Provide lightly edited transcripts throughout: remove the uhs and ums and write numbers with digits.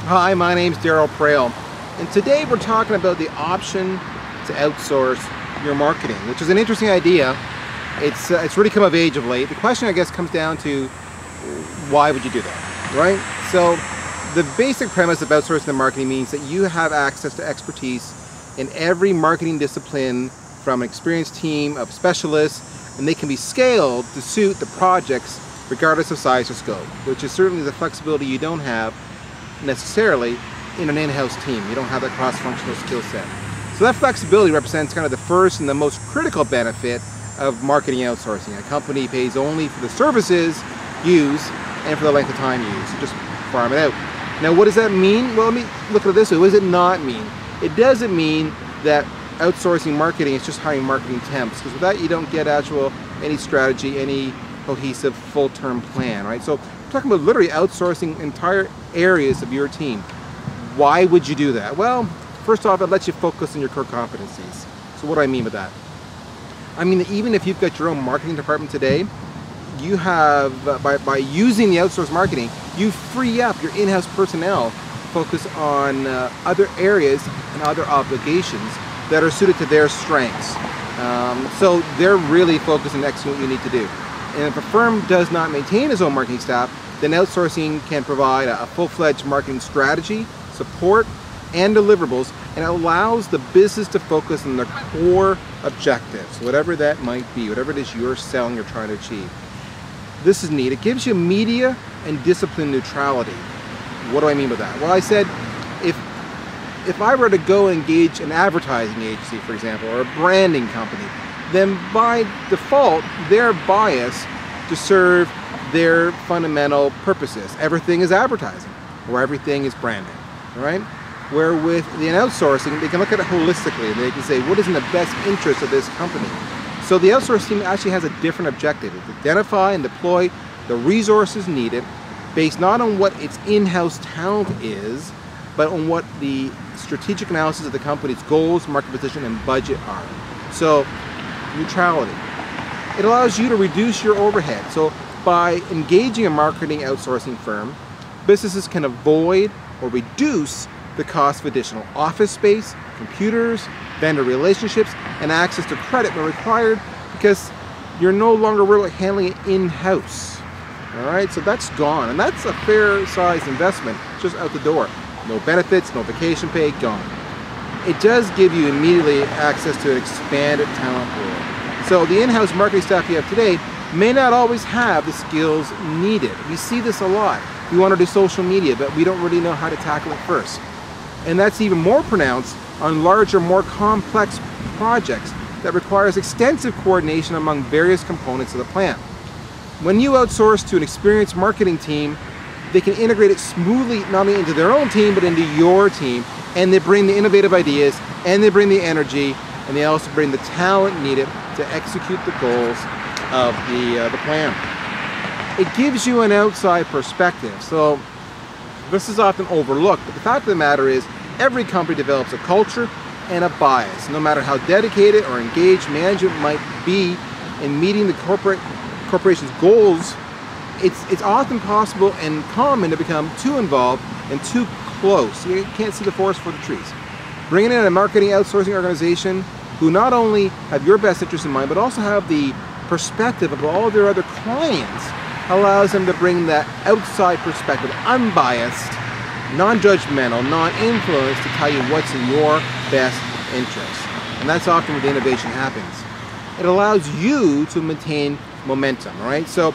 Hi, my name's Darryl Praill, and today we're talking about the option to outsource your marketing, which is an interesting idea. It's really come of age of late. The question, I guess, comes down to why would you do that, right? So the basic premise of outsourcing the marketing means that you have access to expertise in every marketing discipline from an experienced team of specialists, and they can be scaled to suit the projects regardless of size or scope, which is certainly the flexibility you don't have necessarily in an in-house team. You don't have that cross-functional skill set. So that flexibility represents kind of the first and the most critical benefit of marketing outsourcing. A company pays only for the services used and for the length of time used. So just farm it out. Now, what does that mean? Well, let me look at it this way. What does it not mean? It doesn't mean that outsourcing marketing is just hiring marketing temps, because with that you don't get any strategy, any cohesive full-term plan, right? So we're talking about literally outsourcing entire areas of your team. Why would you do that? Well, first off, it lets you focus on your core competencies. So what do I mean by that? I mean that even if you've got your own marketing department today, you have, by using the outsourced marketing, you free up your in-house personnel to focus on other areas and other obligations that are suited to their strengths. So they're really focused on executing what you need to do. And if a firm does not maintain its own marketing staff, then outsourcing can provide a full-fledged marketing strategy, support, and deliverables, and it allows the business to focus on their core objectives, whatever that might be, whatever it is you're selling or trying to achieve. This is neat. It gives you media and discipline neutrality. What do I mean by that? Well, I said if I were to go engage an advertising agency, for example, or a branding company, then by default, they're biased to serve their fundamental purposes. Everything is advertising, or everything is branding, right? Where with the outsourcing, they can look at it holistically, and they can say, what is in the best interest of this company? So the outsourcing team actually has a different objective. It's to identify and deploy the resources needed based not on what its in-house talent is, but on what the strategic analysis of the company's goals, market position, and budget are. So, neutrality. It allows you to reduce your overhead. So by engaging a marketing outsourcing firm, businesses can avoid or reduce the cost of additional office space, computers, vendor relationships, and access to credit when required, because you're no longer really handling it in-house. All right, so that's gone, and that's a fair-sized investment just out the door. No benefits, no vacation pay, gone. It does give you immediately access to an expanded talent pool. So the in-house marketing staff you have today may not always have the skills needed. We see this a lot. We want to do social media, but we don't really know how to tackle it first. And that's even more pronounced on larger, more complex projects that requires extensive coordination among various components of the plan. When you outsource to an experienced marketing team, they can integrate it smoothly not only into their own team, but into your team, and they bring the innovative ideas, and they bring the energy, and they also bring the talent needed to execute the goals of the plan. It gives you an outside perspective. So this is often overlooked, but the fact of the matter is every company develops a culture and a bias. No matter how dedicated or engaged management might be in meeting the corporation's goals, it's often possible and common to become too involved and too close. You can't see the forest for the trees. Bringing in a marketing outsourcing organization who not only have your best interest in mind, but also have the perspective of all their other clients, allows them to bring that outside perspective, unbiased, non-judgmental, non-influenced, to tell you what's in your best interest. And that's often where the innovation happens. It allows you to maintain momentum, right? So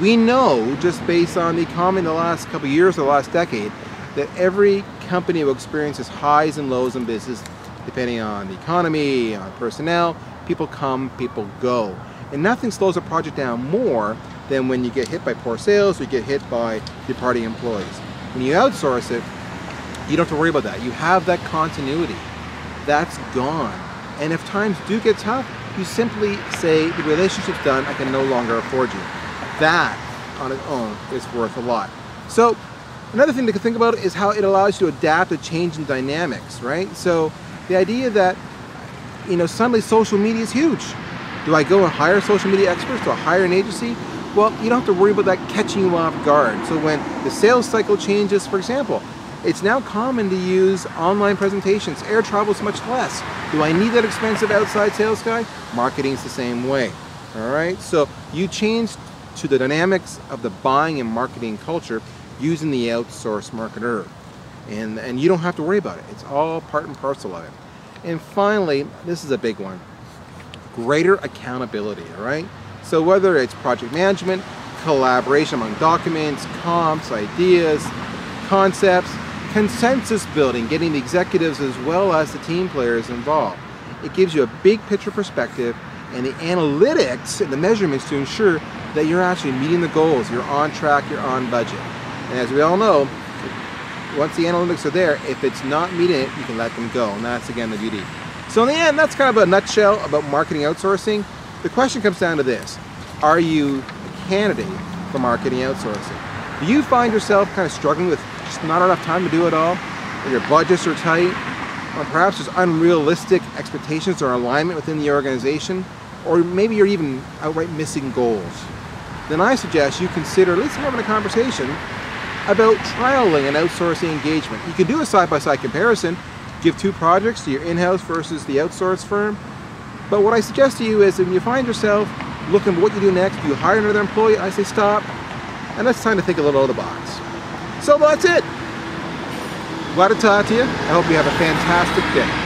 we know, just based on the economy in the last couple of years or the last decade, that every company will experience highs and lows in business depending on the economy, on personnel. People come, people go. And nothing slows a project down more than when you get hit by poor sales or you get hit by departing employees. When you outsource it, you don't have to worry about that. You have that continuity. That's gone. And if times do get tough, you simply say, the relationship's done, I can no longer afford you. That, on its own, is worth a lot. So, another thing to think about is how it allows you to adapt to changing dynamics, right? So, the idea that, suddenly social media is huge. Do I go and hire social media experts? Do I hire an agency? Well, you don't have to worry about that catching you off guard. So when the sales cycle changes, for example, It's now common to use online presentations. Air travel is much less. Do I need that expensive outside sales guy? Marketing's the same way. All right, so you change to the dynamics of the buying and marketing culture using the outsourced marketer. And you don't have to worry about it. It's all part and parcel of it. And finally, this is a big one. Greater accountability, all right? So whether it's project management, collaboration among documents, comps, ideas, concepts, consensus building, getting the executives as well as the team players involved. It gives you a big picture perspective and the analytics and the measurements to ensure that you're actually meeting the goals, you're on track, you're on budget. And as we all know, once the analytics are there, if it's not meeting it, you can let them go. And that's again the beauty. So in the end, that's kind of a nutshell about marketing outsourcing. The question comes down to this. Are you a candidate for marketing outsourcing? Do you find yourself kind of struggling with just not enough time to do it all? Or your budgets are tight? Or perhaps there's unrealistic expectations or alignment within the organization? Or maybe you're even outright missing goals? Then I suggest you consider at least having a conversation about trialing an outsourcing engagement. You can do a side-by-side comparison. Give 2 projects to your in-house versus the outsourced firm. But what I suggest to you is when you find yourself looking at what you do next, you hire another employee, I say stop, and it's time to think a little out of the box. So that's it. Glad to talk to you. I hope you have a fantastic day.